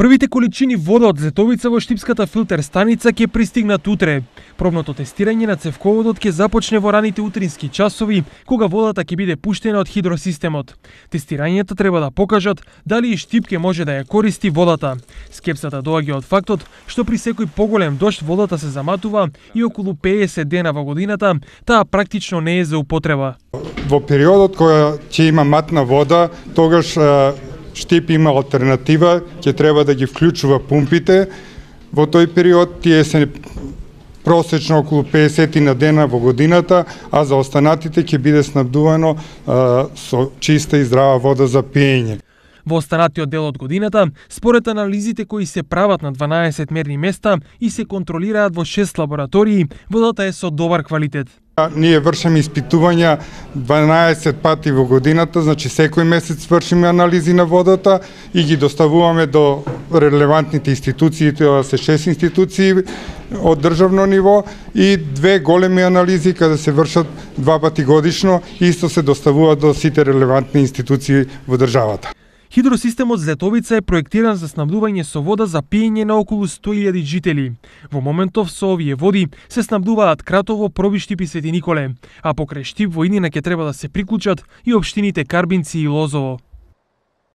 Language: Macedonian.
Првите количини вода од Зетовица во Штипската филтер станица ќе пристигнат утре. Пробното тестирање на цевководот ќе започне во раните утрински часови, кога водата ќе биде пуштена од хидросистемот. Тестирањата треба да покажат дали и Штип ќе може да ја користи водата. Скепсата доаѓа од фактот што при секој поголем дожд водата се заматува и околу 50 дена во годината таа практично не е за употреба. Во периодот кога ќе има матна вода, тогаш Штип има алтернатива, ќе треба да ги вклучува пумпите. Во тој период тие се просечно околу 50 на дена во годината, а за останатите ќе биде снабдувано со чиста и здрава вода за пиење. Во останатиот дел од годината, според анализите кои се прават на 12 мерни места и се контролираат во 6 лаборатории, водата е со добар квалитет. Ние вршиме испитувања 12 пати во годината, значи секој месец вршиме анализи на водата и ги доставуваме до релевантните институции, тоа се 6 институции од државно ниво и 2 големи анализи каде се вршат 2 пати годишно и исто се доставуваат до сите релевантни институции во државата. Хидросистемот Зетовица е проектиран за снабдување со вода за пиење на околу 100.000 жители. Во моментов со овие води се снабдуваат Кратово, Проби, Штип и Свети Николе, а покрај Штип во иднина ќе треба да се приклучат и општините Карбинци и Лозово.